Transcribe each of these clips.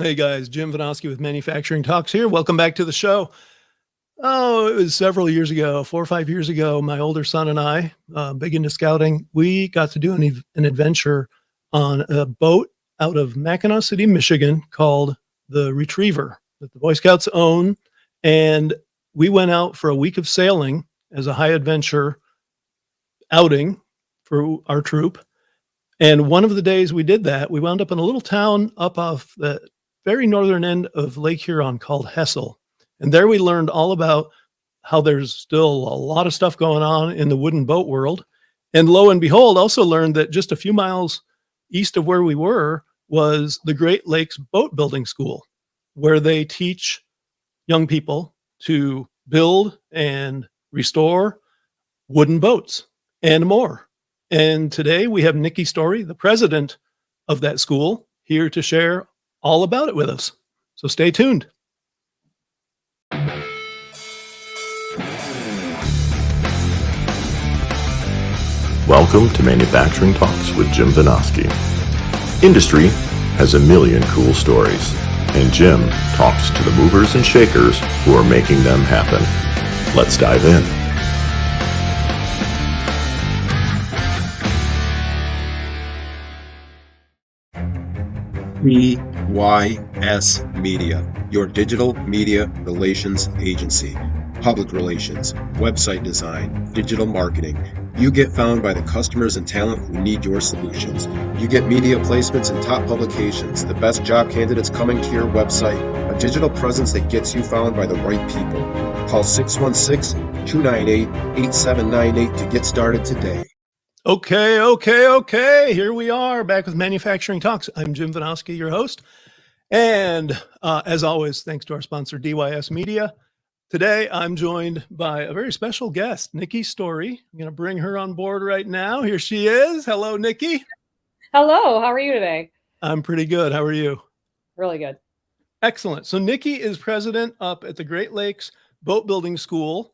Hey guys, Jim Vanosky with Manufacturing Talks here. Welcome back to the show. Oh, it was several years ago, 4 or 5 years ago. My older son and I, big into scouting, we got to do an adventure on a boat out of Mackinac City, Michigan, called the Retriever that the Boy Scouts own. And we went out for a week of sailing as a high adventure outing for our troop. And one of the days we did that, we wound up in a little town up off the very northern end of Lake Huron called Hessel. And there we learned all about how there's still a lot of stuff going on in the wooden boat world. And lo and behold, also learned that just a few miles east of where we were was the Great Lakes Boat Building School, where they teach young people to build and restore wooden boats and more. And today we have Nikki Storey, the president of that school, here to share all about it with us. So stay tuned. Welcome to Manufacturing Talks with Jim Vanosky. Industry has a million cool stories, and Jim talks to the movers and shakers who are making them happen. Let's dive in. DYS Media, your digital media relations agency. Public relations, website design, digital marketing. You get found by the customers and talent who need your solutions. You get media placements in top publications, the best job candidates coming to your website, a digital presence that gets you found by the right people. Call 616-298-8798 to get started today. Okay. Here we are back with Manufacturing Talks. I'm Jim Vanosky, your host. And as always, thanks to our sponsor, DYS Media. Today, I'm joined by a very special guest, Nikki Storey. I'm going to bring her on board right now. Here she is. Hello, Nikki. Hello. How are you today? I'm pretty good. How are you? Really good. Excellent. So Nikki is president up at the Great Lakes Boat Building School,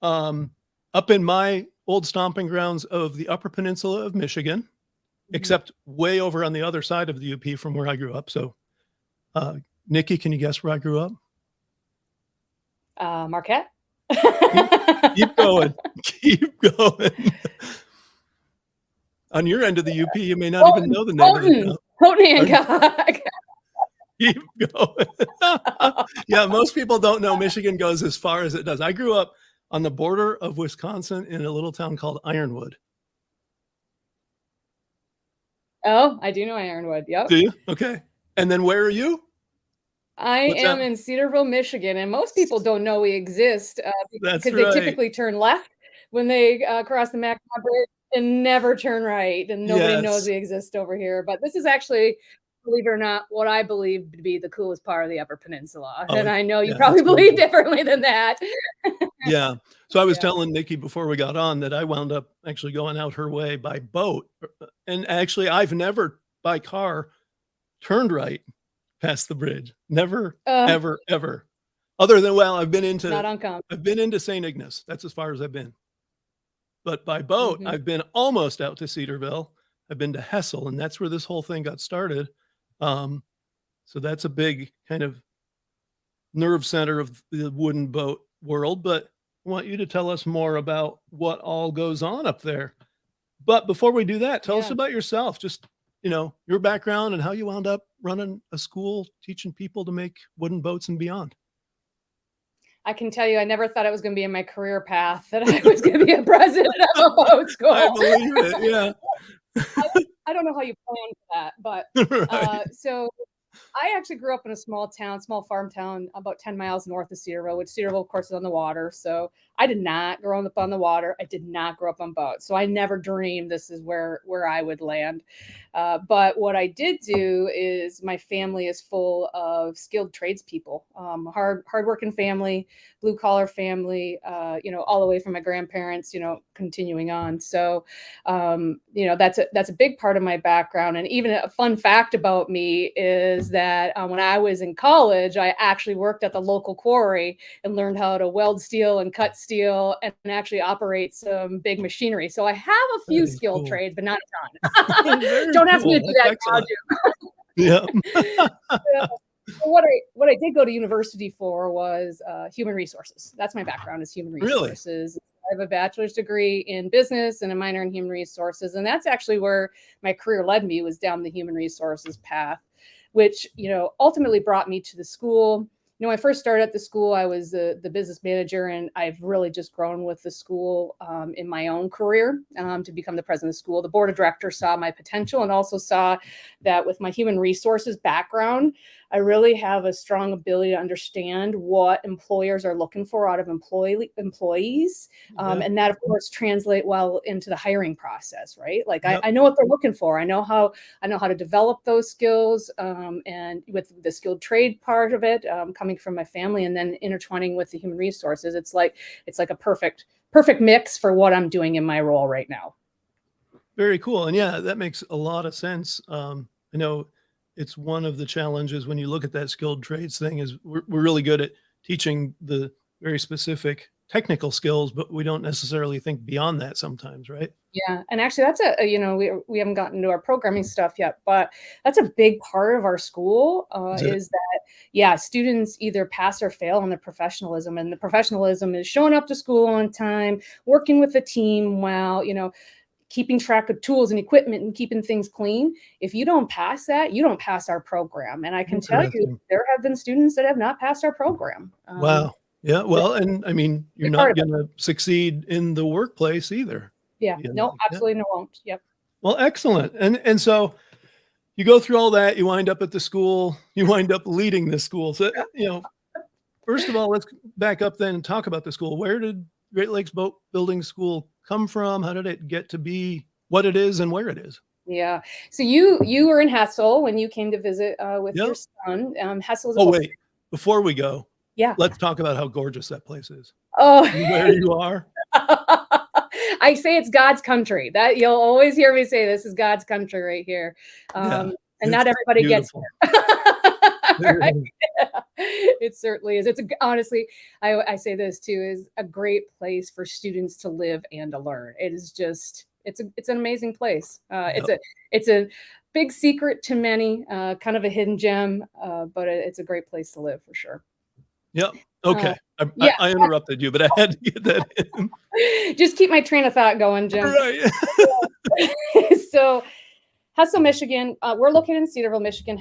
up in my old stomping grounds of the Upper Peninsula of Michigan, except way over on the other side of the UP from where I grew up. So, Nikki, can you guess where I grew up? Marquette. Keep going. Keep going. On your end of the UP, you may not even know the neighborhood. Houghton Hancock. Keep going. Yeah, most people don't know Michigan goes as far as it does. I grew up on the border of Wisconsin in a little town called Ironwood. Oh, I do know Ironwood. Yep. Do you? Okay. And then where are you? I am in Cedarville, Michigan, and most people don't know we exist because they typically turn left when they cross the Mackinac Bridge and never turn right, and nobody knows we exist over here. But this is actually, believe it or not, what I believe to be the coolest part of the Upper Peninsula. And I know you probably believe differently than that. Yeah. So I was telling Nikki before we got on that I wound up actually going out her way by boat. And actually, I've never by car turned right past the bridge. Never, ever. Other than, I've been into St. Ignace. That's as far as I've been. But by boat, I've been almost out to Cedarville. I've been to Hessel, and that's where this whole thing got started. So that's a big kind of nerve center of the wooden boat world. But I want you to tell us more about what all goes on up there. But before we do that, tell us about yourself. Just, your background and how you wound up running a school, teaching people to make wooden boats and beyond. I can tell you, I never thought it was going to be in my career path that I was going to be a president of a boat school. I believe it, yeah. I don't know how you planned that, but so I actually grew up in a small farm town, about 10 miles north of Cedarville, which Cedarville, of course, is on the water. So I did not grow up on the water. I did not grow up on boats. So I never dreamed this is where I would land. But what I did do is my family is full of skilled tradespeople, hardworking family, blue collar family, all the way from my grandparents, continuing on. So, that's a big part of my background. And even a fun fact about me is that when I was in college, I actually worked at the local quarry and learned how to weld steel and cut steel and actually operate some big machinery. So I have a few skilled trades, but not a ton. Don't ask me to do that now, Jim. Yeah. what I did go to university for was human resources. That's my background, is human Really? resources. I have a bachelor's degree in business and a minor in human resources. And that's actually where my career led me, was down the human resources path, which, ultimately brought me to the school. When I first started at the school, I was the business manager, and I've really just grown with the school in my own career to become the president of the school. The board of directors saw my potential and also saw that with my human resources background, I really have a strong ability to understand what employers are looking for out of employees. And that, of course, translate well into the hiring process, right? Like Yep. I know what they're looking for. I know how to develop those skills, and with the skilled trade part of it, coming from my family and then intertwining with the human resources, it's like a perfect mix for what I'm doing in my role right now. Very cool. And yeah, that makes a lot of sense. I know it's one of the challenges when you look at that skilled trades thing, is we're really good at teaching the very specific technical skills, but we don't necessarily think beyond that sometimes, right? Yeah. And actually that's we haven't gotten into our programming stuff yet, but that's a big part of our school, is that, yeah, students either pass or fail on their professionalism, and the professionalism is showing up to school on time, working with the team well, keeping track of tools and equipment and keeping things clean. If you don't pass that, you don't pass our program. And I can tell you, there have been students that have not passed our program. Wow. Yeah. Well, and I mean, you're not going to succeed in the workplace either. Yeah. No, absolutely no won't. Yep. Well, excellent. And so you go through all that, you wind up at the school, you wind up leading the school. So, first of all, let's back up then and talk about the school. Where did Great Lakes Boat Building School come from? How did it get to be what it is and where it is? Yeah. So you were in Hessel when you came to visit with your son. Hessel is wait, before we go, let's talk about how gorgeous that place is. Oh, where you are. I say it's God's country. That you'll always hear me say, this is God's country right here. And not everybody beautiful. Gets it. Right? It certainly is. Honestly, I say this too, is a great place for students to live and to learn. It is just, it's an amazing place. It's a big secret to many, kind of a hidden gem, but it's a great place to live for sure. Yep. Okay. I interrupted you, but I had to get that in. Just keep my train of thought going, Jim. Right. So Hessel, Michigan, we're located in Cedarville, Michigan.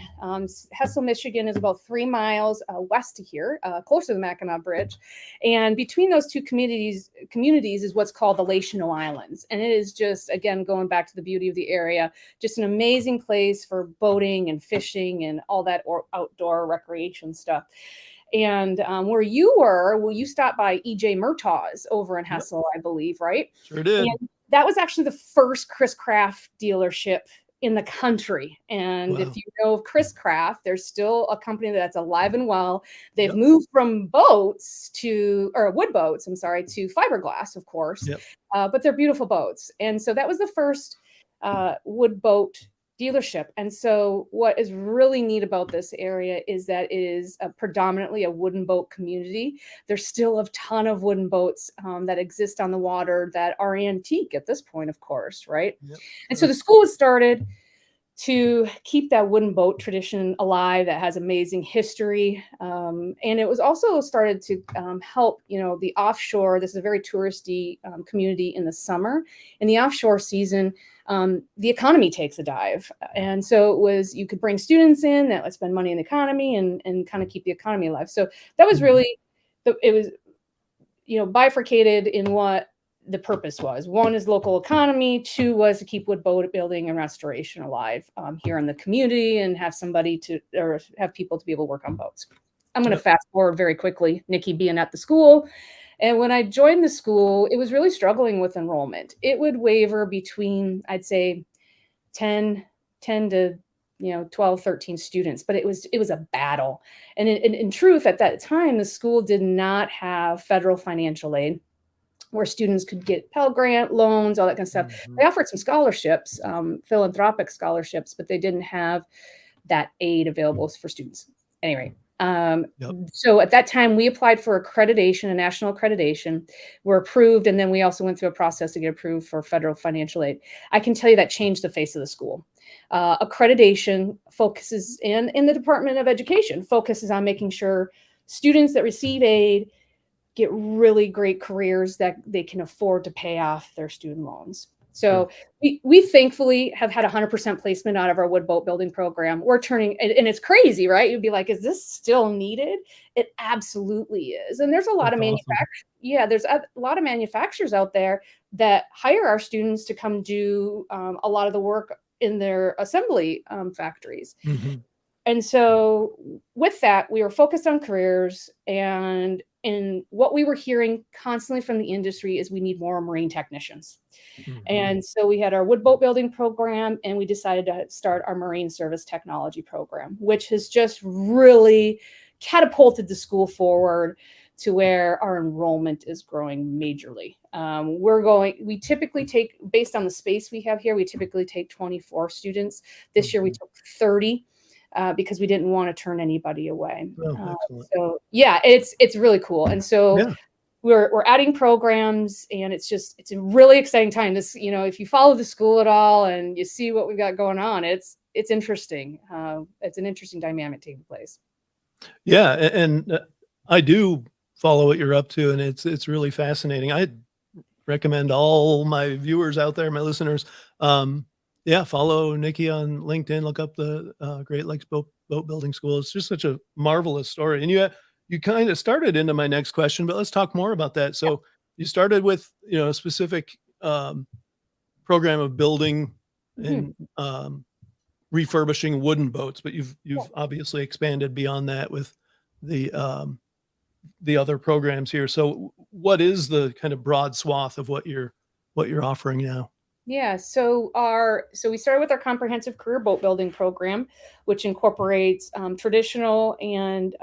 Hessel, Michigan is about 3 miles west of here, closer to the Mackinac Bridge. And between those two communities is what's called the Lachino Islands. And it is just, again, going back to the beauty of the area, just an amazing place for boating and fishing and all that outdoor recreation stuff. And where you were, you stopped by E.J. Murtaugh's over in Hessel, I believe, right? Sure did. And that was actually the first Chris Craft dealership in the country. And if you know of Chris Craft, there's still a company that's alive and well. They've moved from wood boats, to fiberglass, of course. But they're beautiful boats. And so that was the first wood boat dealership. And so what is really neat about this area is that it is predominantly a wooden boat community. There's still a ton of wooden boats that exist on the water that are antique at this point, of course, right? And so the school was started to keep that wooden boat tradition alive that has amazing history. And it was also started to help, the offshore. This is a very touristy community in the summer. In the offshore season, the economy takes a dive. And so it was, you could bring students in that would spend money in the economy and kind of keep the economy alive. So that was really, it was, bifurcated in what the purpose was. One is local economy. Two was to keep wood boat building and restoration alive here in the community and have people to be able to work on boats. I'm going to fast forward very quickly, Nikki being at the school. And when I joined the school, it was really struggling with enrollment. It would waver between, I'd say, 10 to 12, 13 students, but it was a battle. And in truth, at that time, the school did not have federal financial aid where students could get Pell Grant loans, all that kind of stuff. They offered some scholarships, philanthropic scholarships, but they didn't have that aid available for students. Anyway, Yep. So at that time, we applied for accreditation, a national accreditation. We're approved, and then we also went through a process to get approved for federal financial aid. I can tell you that changed the face of the school. Accreditation focuses in the Department of Education, focuses on making sure students that receive aid get really great careers that they can afford to pay off their student loans. So we thankfully have had 100% placement out of our wood boat building program. We're turning, and it's crazy, right? You'd be like, is this still needed? It absolutely is. And there's a lot of manufacturers. Yeah, there's a lot of manufacturers out there that hire our students to come do a lot of the work in their assembly factories. Mm-hmm. And so with that, we were focused on careers, and what we were hearing constantly from the industry is we need more marine technicians. Mm-hmm. And so we had our wood boat building program, and we decided to start our marine service technology program, which has just really catapulted the school forward to where our enrollment is growing majorly. We typically take, based on the space we have here, we typically take 24 students. This year we took 30. Because we didn't want to turn anybody away. So yeah, it's really cool. And so we're adding programs, and it's a really exciting time. This, if you follow the school at all and you see what we've got going on, it's interesting. It's an interesting dynamic taking place. Yeah. And I do follow what you're up to, and it's really fascinating. I recommend all my viewers out there, my listeners, follow Nikki on LinkedIn. Look up the Great Lakes Boat Building School. It's just such a marvelous story. And you kind of started into my next question, but let's talk more about that. So you started with a specific program of building and refurbishing wooden boats, but you've obviously expanded beyond that with the other programs here. So what is the kind of broad swath of what you're offering now? Yeah, so we started with our comprehensive career boat building program, which incorporates traditional and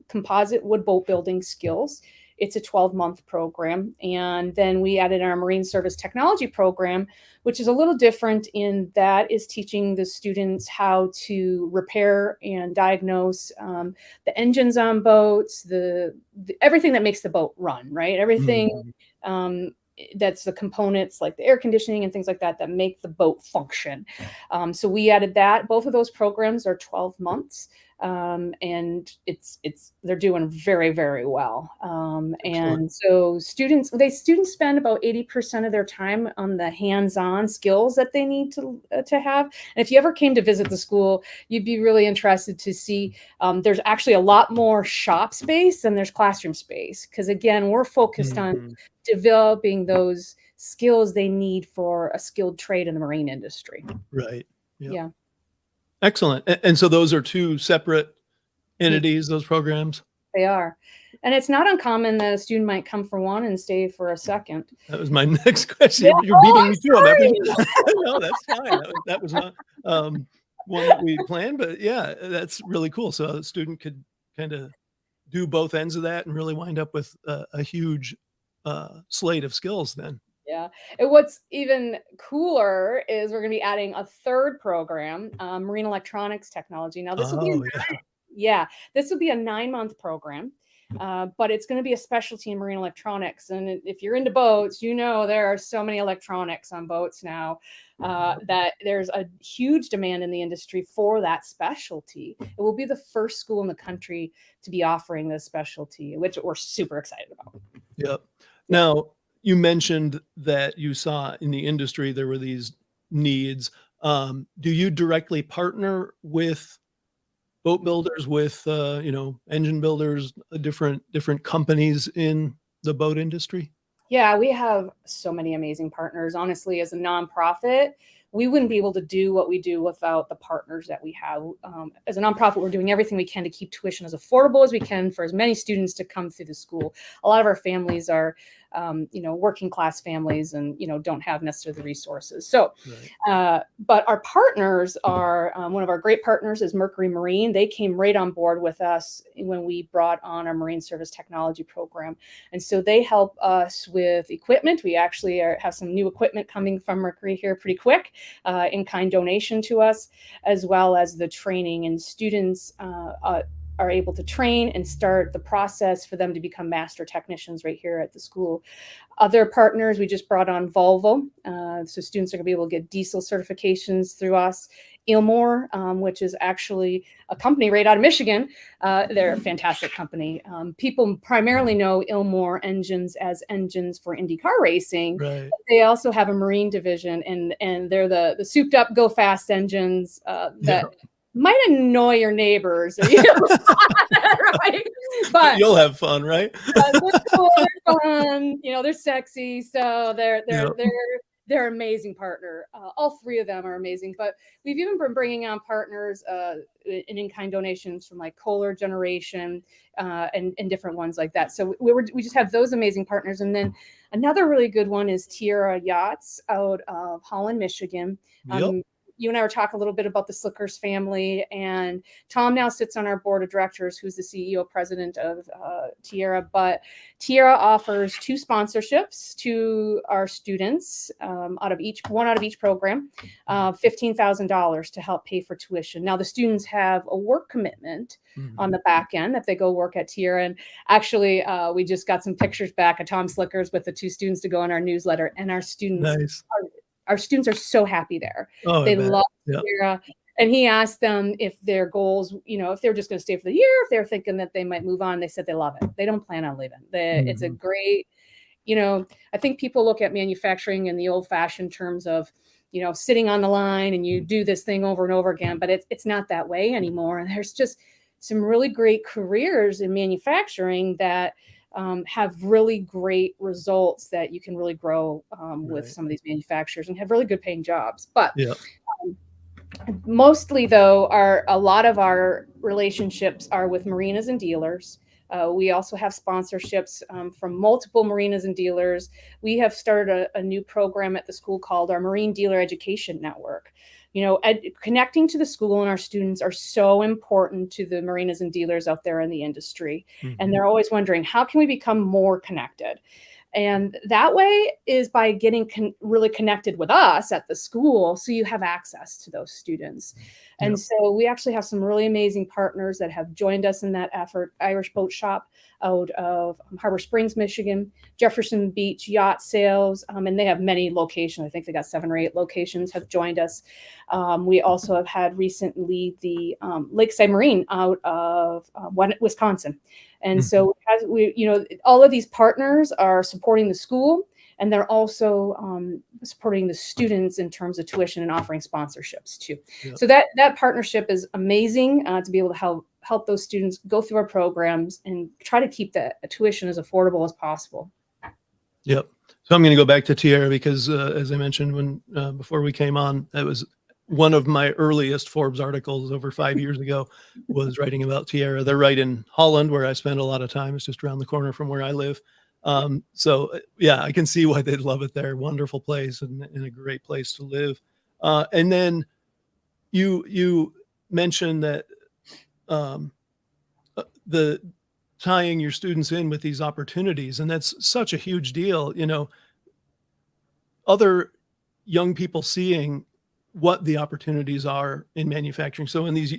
composite wood boat building skills. It's a 12-month program. And then we added our marine service technology program, which is a little different in that is teaching the students how to repair and diagnose the engines on boats, the everything that makes the boat run, right? Everything that's the components like the air conditioning and things like that make the boat function. So we added that. Both of those programs are 12 months. And they're doing very, very well. And so students spend about 80% of their time on the hands-on skills that they need to have. And if you ever came to visit the school, you'd be really interested to see there's actually a lot more shop space than there's classroom space. Because again, we're focused on developing those skills they need for a skilled trade in the marine industry. Right. Yep. Yeah. Excellent. And so those are two separate entities, those programs? They are. And it's not uncommon that a student might come for one and stay for a second. That was my next question. Yeah, You're beating me to them. No, that's fine. That was not one that we planned, but yeah, that's really cool. So a student could kind of do both ends of that and really wind up with a huge slate of skills then. Yeah. And what's even cooler is we're going to be adding a third program, marine electronics technology. Now this will be this will be a 9-month program, but it's going to be a specialty in marine electronics. And if you're into boats, there are so many electronics on boats now that there's a huge demand in the industry for that specialty. It will be the first school in the country to be offering this specialty, which we're super excited about. Yep. Now, you mentioned that you saw in the industry there were these needs. Do you directly partner with boat builders, with engine builders, different companies in the boat industry? Yeah, we have so many amazing partners. Honestly, as a nonprofit, we wouldn't be able to do what we do without the partners that we have. As a nonprofit, we're doing everything we can to keep tuition as affordable as we can for as many students to come through the school. A lot of our families are, working class families and, don't have necessarily the resources. So, but our partners are, one of our great partners is Mercury Marine. They came right on board with us when we brought on our marine service technology program. And so they help us with equipment. We actually have some new equipment coming from Mercury here pretty quick, in-kind donation to us, as well as the training and students. are able to train and start the process for them to become master technicians right here at the school. Other partners, we just brought on Volvo. So students are going to be able to get diesel certifications through us. Ilmor, which is actually a company right out of Michigan. They're a fantastic company. People primarily know Ilmor engines as engines for Indy car racing. Right. They also have a marine division, and they're the souped up, go fast engines that might annoy your neighbors. Right? But you'll have fun, right? They're cool, they're fun, they're sexy. So they're an amazing partner. All three of them are amazing, but we've even been bringing on partners in-kind donations from like Kohler Generation and different ones like that. So we just have those amazing partners. And then another really good one is Tierra Yachts out of Holland, Michigan. You and I were talking a little bit about the Slickers family, and Tom now sits on our board of directors, who's the CEO president of Tierra. But Tierra offers 2 sponsorships to our students out of each program, $15,000 to help pay for tuition. Now the students have a work commitment on the back end if they go work at Tierra. And actually, we just got some pictures back of Tom Slickers with the 2 students to go in our newsletter, and our students. Our students are so happy there. They love Tierra. And he asked them if their goals, if they're just going to stay for the year, if they're thinking that they might move on. They said they love it. They don't plan on leaving. It's a great, I think people look at manufacturing in the old fashioned terms of, sitting on the line and you do this thing over and over again, but it's not that way anymore. And there's just some really great careers in manufacturing that have really great results that you can really grow with some of these manufacturers and have really good paying jobs. But mostly though, a lot of our relationships are with marinas and dealers. We also have sponsorships from multiple marinas and dealers. We have started a new program at the school called our Marine Dealer Education Network. Connecting to the school and our students are so important to the marinas and dealers out there in the industry. And they're always wondering, how can we become more connected? And that way is by getting really connected with us at the school, so you have access to those students. And so we actually have some really amazing partners that have joined us in that effort. Irish Boat Shop out of Harbor Springs, Michigan, Jefferson Beach Yacht Sales, and they have many locations. I think they got 7 or 8 locations have joined us. We also have had recently the Lakeside Marine out of Wisconsin. And so as all of these partners are supporting the school, and they're also supporting the students in terms of tuition and offering sponsorships too. So that partnership is amazing to be able to help those students go through our programs and try to keep the tuition as affordable as possible. So I'm going to go back to Tierra because as I mentioned when before we came on, that was one of my earliest Forbes articles over 5 years ago was writing about Tierra. They're right in Holland, where I spend a lot of time. It's just around the corner from where I live. So yeah, I can see why they'd love it there. Wonderful place and a great place to live. And then you mentioned that the tying your students in with these opportunities, and that's such a huge deal. Other young people seeing what the opportunities are in manufacturing. So when these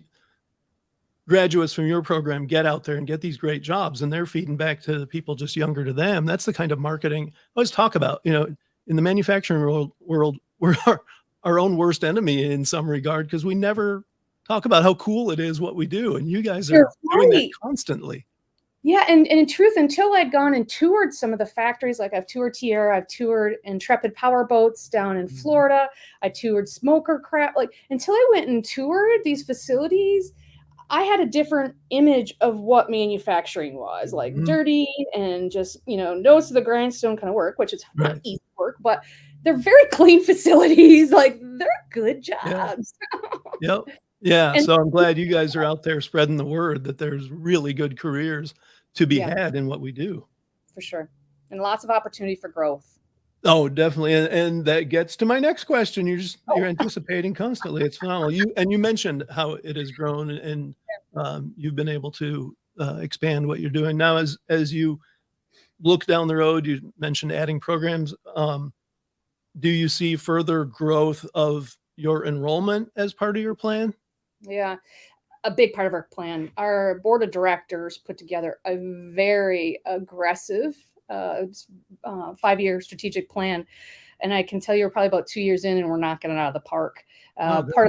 graduates from your program get out there and get these great jobs, and they're feeding back to the people just younger to them, that's the kind of marketing I always talk about. In the manufacturing world, we're our own worst enemy in some regard, because we never talk about how cool it is what we do. And you guys are doing that constantly. Yeah, and in truth, until I'd gone and toured some of the factories, like I've toured Tierra, I've toured Intrepid Power Boats down in Florida, I toured Smoker Craft, until I went and toured these facilities, I had a different image of what manufacturing was, dirty and just, nose to the grindstone kind of work, which is not easy work, but they're very clean facilities. They're good jobs. Yeah. So I'm glad you guys are out there spreading the word that there's really good careers to be had in what we do. For sure. And lots of opportunity for growth. Oh, definitely. And that gets to my next question. You're anticipating constantly. It's phenomenal. You mentioned how it has grown and you've been able to expand what you're doing. Now, as you look down the road, you mentioned adding programs. Do you see further growth of your enrollment as part of your plan? Yeah. a big part of our plan. Our board of directors put together a very aggressive 5-year strategic plan. And I can tell you we're probably about 2 years in and we're knocking it out of the park. Part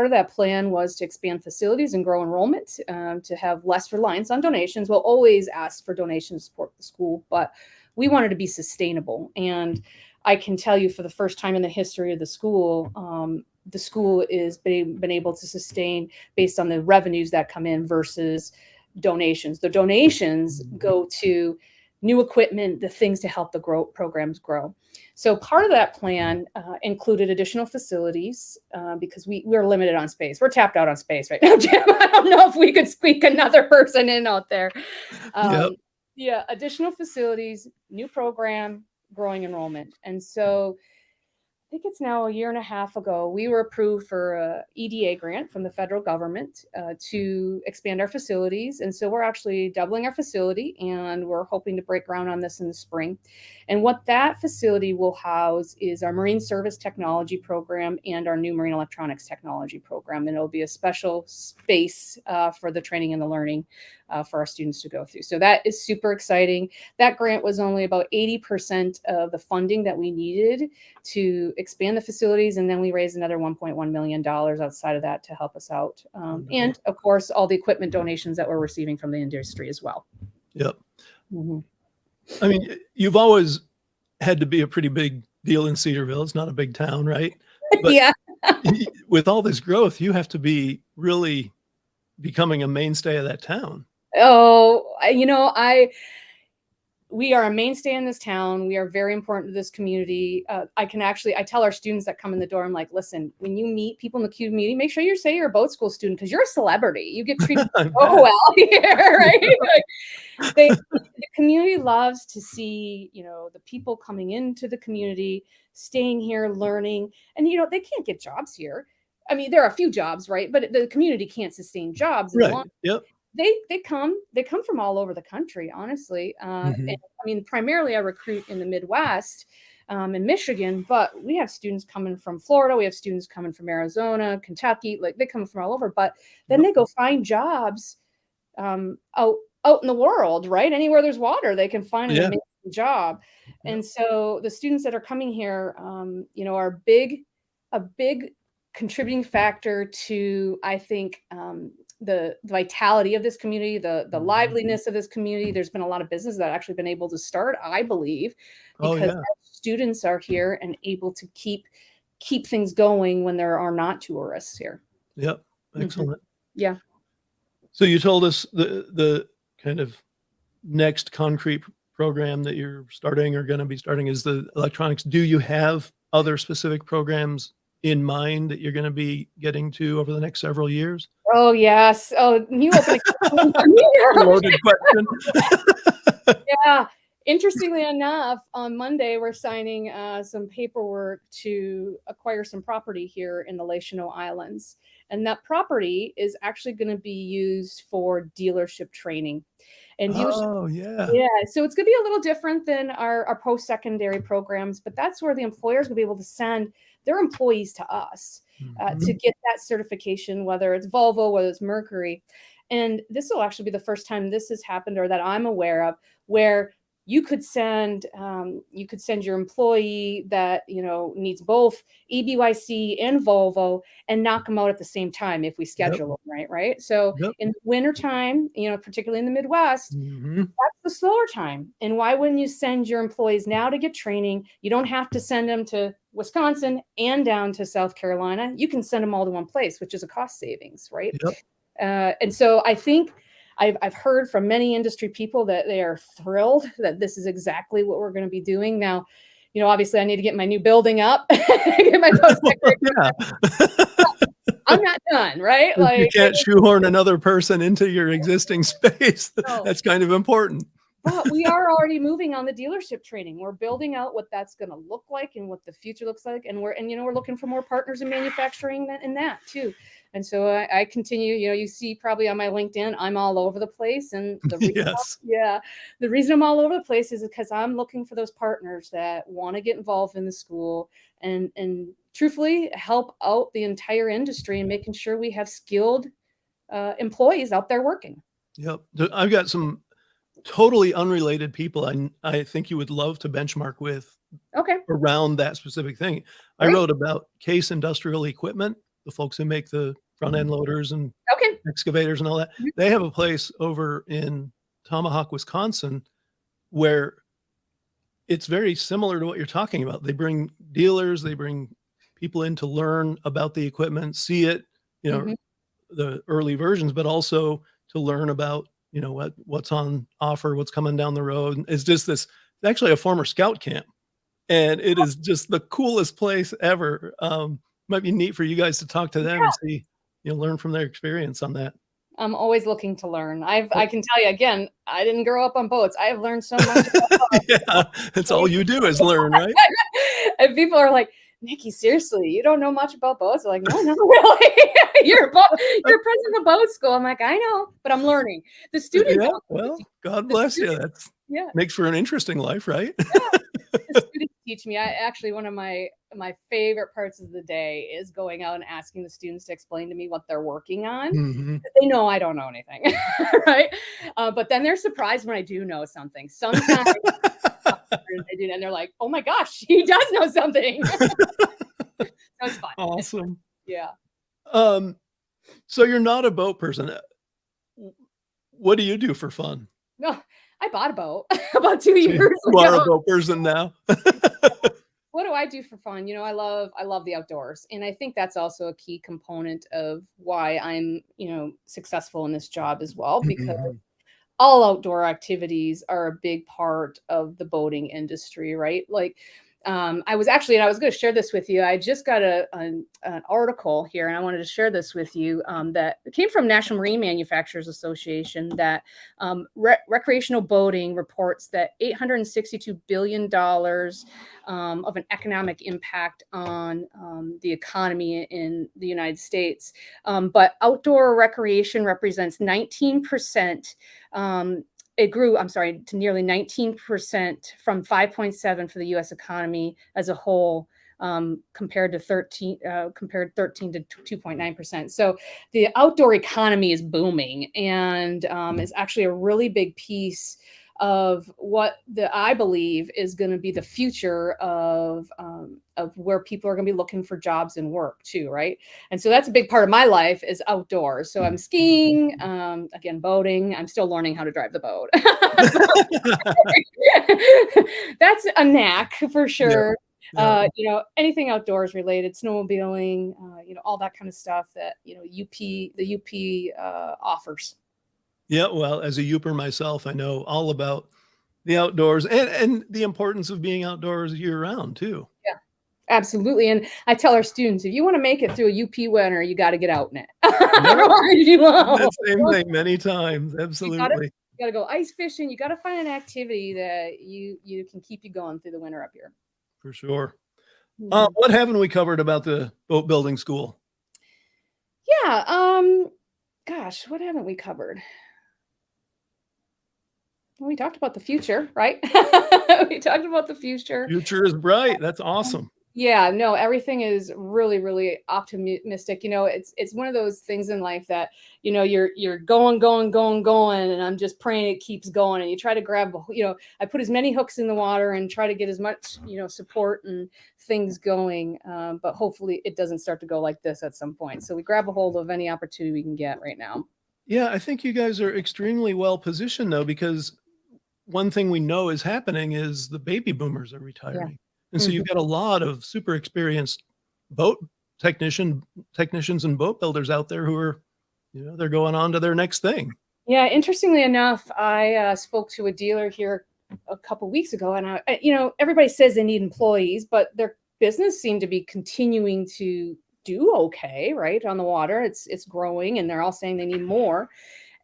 of that plan was to expand facilities and grow enrollment, to have less reliance on donations. We'll always ask for donations to support the school, but we wanted to be sustainable. And I can tell you for the first time in the history of the school is been able to sustain based on the revenues that come in versus donations. The donations go to new equipment, the things to help the programs grow. So part of that plan included additional facilities because we're limited on space. We're tapped out on space right now, Jim. I don't know if we could squeak another person in out there. Yeah, additional facilities, new program, growing enrollment. And so I think it's now a year and a half ago, we were approved for a EDA grant from the federal government to expand our facilities. And so we're actually doubling our facility and we're hoping to break ground on this in the spring. And what that facility will house is our marine service technology program and our new marine electronics technology program. And it'll be a special space for the training and the learning for our students to go through. So that is super exciting. That grant was only about 80% of the funding that we needed to expand the facilities. And then we raised another $1.1 million outside of that to help us out. And of course, all the equipment donations that we're receiving from the industry as well. Yep. Mm-hmm. I mean, you've always had to be a pretty big deal in Cedarville. It's not a big town, right? But yeah. With all this growth, you have to be really becoming a mainstay of that town. Oh, we are a mainstay in this town. We are very important to this community. I tell our students that come in the door, I'm like, listen, when you meet people in the community, make sure you say you're a boat school student because you're a celebrity. You get treated so well here, right? The community loves to see, the people coming into the community, staying here, learning, and, they can't get jobs here. I mean, there are a few jobs, right? But the community can't sustain jobs. Right. Yep. They come from all over the country, honestly. And, I mean, primarily I recruit in the Midwest, in Michigan, but we have students coming from Florida. We have students coming from Arizona, Kentucky, like they come from all over, but then they go find jobs, out in the world, right? Anywhere there's water, they can find an amazing job. And so the students that are coming here, are a big contributing factor to, I think, the vitality of this community, the liveliness of this community. There's been a lot of business that actually been able to start, I believe, because students are here and able to keep things going when there are not tourists here. Yep. Excellent. Yeah. So you told us the kind of next concrete program that you're starting or going to be starting is the electronics. Do you have other specific programs in mind that you're going to be getting to over the next several years? Oh, yes. Oh, you open a loaded question. Yeah. Interestingly enough, on Monday, we're signing some paperwork to acquire some property here in the Lachino Islands. And that property is actually going to be used for dealership training. And yeah. So it's going to be a little different than our post-secondary programs, but that's where the employers will be able to send their employees to us to get that certification, whether it's Volvo, whether it's Mercury. And this will actually be the first time this has happened or that I'm aware of, where you could send your employee that needs both EBYC and Volvo and knock them out at the same time if we schedule them right. So in the wintertime, particularly in the Midwest, that's the slower time. And why wouldn't you send your employees now to get training? You don't have to send them to Wisconsin and down to South Carolina. You can send them all to one place, which is a cost savings, right? And so I think I've heard from many industry people that they are thrilled that this is exactly what we're going to be doing. Now, obviously I need to get my new building up, get my I'm not done, right? Like you can't shoehorn another person into your existing space. That's kind of important. But we are already moving on the dealership training. We're building out what that's going to look like and what the future looks like. And we're looking for more partners in manufacturing in that too. And so I continue, you see probably on my LinkedIn, I'm all over the place. And the reason I'm all over the place is because I'm looking for those partners that want to get involved in the school and truthfully help out the entire industry and making sure we have skilled employees out there working. Yep. I've got some totally unrelated people I think you would love to benchmark with Okay. around that specific thing. I Great. wrote about Case Industrial Equipment, the folks who make the front end loaders and Okay. excavators and all that. Mhm. They have a place over in Tomahawk, Wisconsin, where it's very similar to what you're talking about. They bring dealers, they bring people in to learn about the equipment, see it, Mhm. the early versions, but also to learn about, what's on offer, what's coming down the road. It's just it's actually a former scout camp, and it is just the coolest place ever. Might be neat for you guys to talk to them and see, learn from their experience on that. I'm always looking to learn. I can tell you again, I didn't grow up on boats. I have learned so much about boats. Yeah, that's all you do is learn, right? And people are like, Nikki, seriously, you don't know much about boats? I'm like, no, not really. You're president of a boat school. I'm like, I know, but I'm learning. The students, Yeah, well, God bless you. That's yeah, makes for an interesting life, right? the students teach me. One of my favorite parts of the day is going out and asking the students to explain to me what they're working on. Mhm. They know I don't know anything, right? But then they're surprised when I do know something. Sometimes they do, and they're like, "Oh my gosh, he does know something." That's fun. Awesome. Yeah. So you're not a boat person. What do you do for fun? No, I bought a boat about 2 years You are a ago. boat person now. What do I do for fun? I love the outdoors. And I think that's also a key component of why I'm, successful in this job as well, because Mhm. all outdoor activities are a big part of the boating industry, right? Like, I was going to share this with you. I just got an article here, and I wanted to share this with you that came from National Marine Manufacturers Association that recreational boating reports that $862 billion of an economic impact on the economy in the United States. But outdoor recreation represents 19%. It grew, to nearly 19% from 5.7 for the U.S. economy as a whole, compared 13 to 2.9%. So the outdoor economy is booming, and is actually a really big piece of what I believe is going to be the future of where people are going to be looking for jobs and work too, right? And so that's a big part of my life is outdoors. So I'm skiing, again, boating. I'm still learning how to drive the boat. That's a knack for sure. Yeah. Anything outdoors related, snowmobiling, all that kind of stuff that, the UP offers. Yeah, well, as a Youper myself, I know all about the outdoors and the importance of being outdoors year round too. Yeah, absolutely. And I tell our students, if you want to make it through a UP winter, you got to get out in it. Otherwise, you won't. That same thing many times. Absolutely. You gotta go ice fishing. You gotta find an activity that you can keep you going through the winter up here. For sure. Mhm. What haven't we covered about the boat building school? Yeah. Gosh, what haven't we covered? Well, we talked about the future, right? We talked about the future. Future is bright. That's awesome. Yeah, no, everything is really, really optimistic. It's one of those things in life that, you're going, and I'm just praying it keeps going. And you try to grab, I put as many hooks in the water and try to get as much, support and things going. But hopefully it doesn't start to go like this at some point. So we grab a hold of any opportunity we can get right now. Yeah, I think you guys are extremely well positioned though, because one thing we know is happening is the baby boomers are retiring. And so Mhm. you've got a lot of super experienced boat technicians and boat builders out there who are, they're going on to their next thing. Yeah, interestingly enough, I spoke to a dealer here a couple weeks ago, and everybody says they need employees, but their business seemed to be continuing to do okay, right, on the water. It's growing, and they're all saying they need more.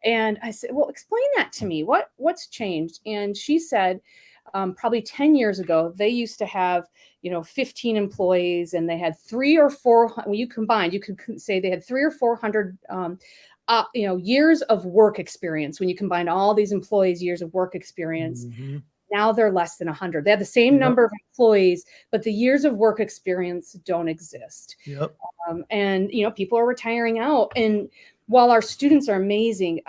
And I said, well, explain that to me. What's changed? And she said, probably 10 years ago, they used to have, 15 employees, and they had 3 or 4, when you combined, you could say they had 300 or 400, years of work experience. When you combine all these employees' years of work experience, Mhm. now they're less than 100. They have the same Yep. number of employees, but the years of work experience don't exist. Yep. And people are retiring out, and while our students are amazing,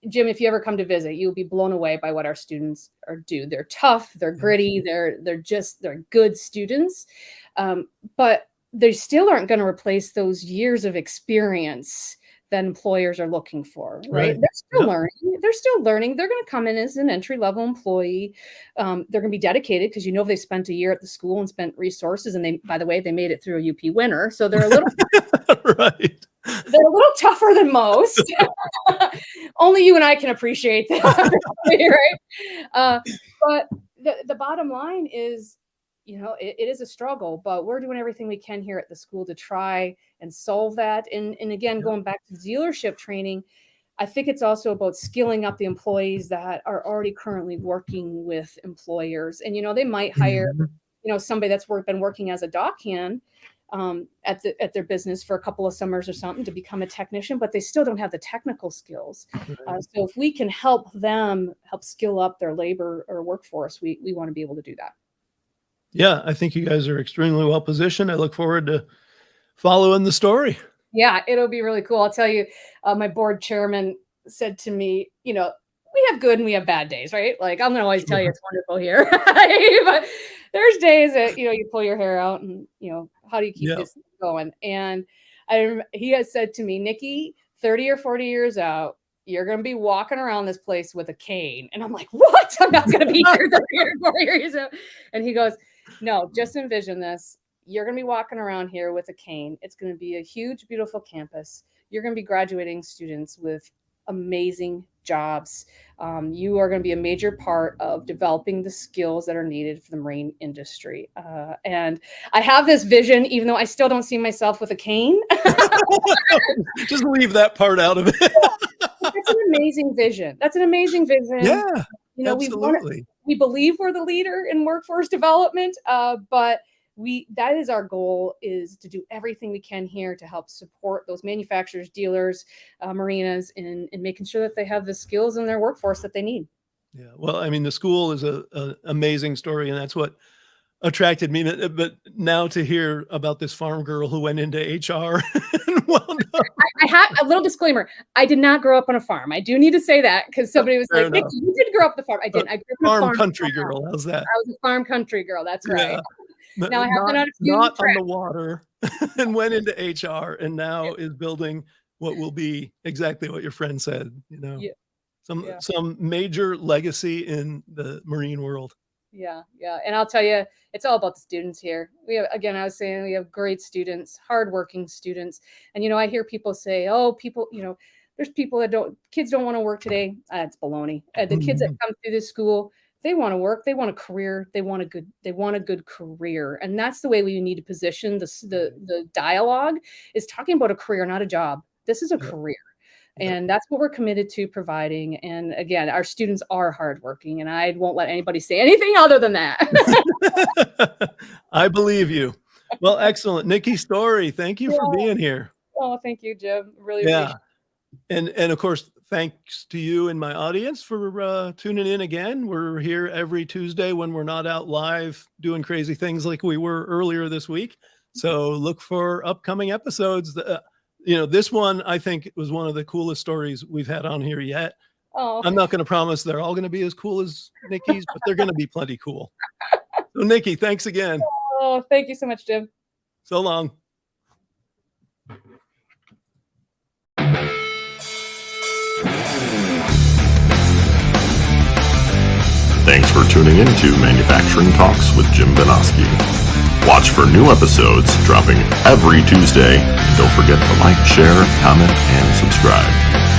Jim, if you ever come to visit, you'll be blown away by what our students do. They're tough, they're gritty, they're good students, but they still aren't going to replace those years of experience that employers are looking for, right? They're still learning. They're still learning. They're going to come in as an entry-level employee. They're going to be dedicated because they spent a year at the school and spent resources. And by the way, they made it through a UP winter, so they're a little right. They're a little tougher than most. Only you and I can appreciate that, right? But the bottom line is, it is a struggle, but we're doing everything we can here at the school to try and solve that. And again, going back to dealership training, I think it's also about skilling up the employees that are already currently working with employers. And, they might hire, somebody that's been working as a dockhand at their business for a couple of summers or something to become a technician, but they still don't have the technical skills. So if we can help them skill up their labor or workforce, we want to be able to do that. Yeah, I think you guys are extremely well positioned. I look forward to following the story. Yeah, it'll be really cool. I'll tell you, my board chairman said to me, we have good and we have bad days, right? Like, I'm going to always tell you it's wonderful here. But there's days that, you pull your hair out and, how do you keep this going? And he has said to me, Nikki, 30 or 40 years out, you're going to be walking around this place with a cane. And I'm like, what? I'm not going to be here 30 or 40 years out. And he goes, no, just envision this. You're going to be walking around here with a cane. It's going to be a huge, beautiful campus. You're going to be graduating students with amazing jobs. You are going to be a major part of developing the skills that are needed for the marine industry. And I have this vision, even though I still don't see myself with a cane. Just leave that part out of it. That's an amazing vision. Yeah. Absolutely. We believe we're the leader in workforce development, but that is our goal, is to do everything we can here to help support those manufacturers, dealers, marinas, in making sure that they have the skills in their workforce that they need. Yeah. Well, I mean, the school is an amazing story, and that's what attracted me. But now to hear about this farm girl who went into HR and wound up. I have a little disclaimer. I did not grow up on a farm. I do need to say that, because somebody was like, Nikki, you did grow up the farm. I didn't. I grew up farm country girl. How's that? I was a farm country girl. That's right. Yeah. Now I have been on a few not trips. On the water and went into HR, and now is building what will be exactly what your friend said, some major legacy in the marine world. Yeah. And I'll tell you, it's all about the students here. I was saying, we have great students, hardworking students. And, I hear people say, there's people kids don't want to work today. That's baloney. The kids that come through this school, they want to work. They want a career. They want a good career. And that's the way we need to position the dialogue, is talking about a career, not a job. This is a career. And that's what we're committed to providing. And again, our students are hardworking, and I won't let anybody say anything other than that. I believe you. Well, excellent. Nikki Storey, thank you for being here. Oh, thank you, Jim. Really appreciate it. And of course, thanks to you and my audience for tuning in again. We're here every Tuesday when we're not out live doing crazy things like we were earlier this week. So look for upcoming episodes. This one, I think, was one of the coolest stories we've had on here yet. Oh. I'm not going to promise they're all going to be as cool as Nikki's, but they're going to be plenty cool. So, Nikki, thanks again. Oh, thank you so much, Jim. So long. Thanks for tuning in to Manufacturing Talks with Jim Benoski. Watch for new episodes dropping every Tuesday. And don't forget to like, share, comment, and subscribe.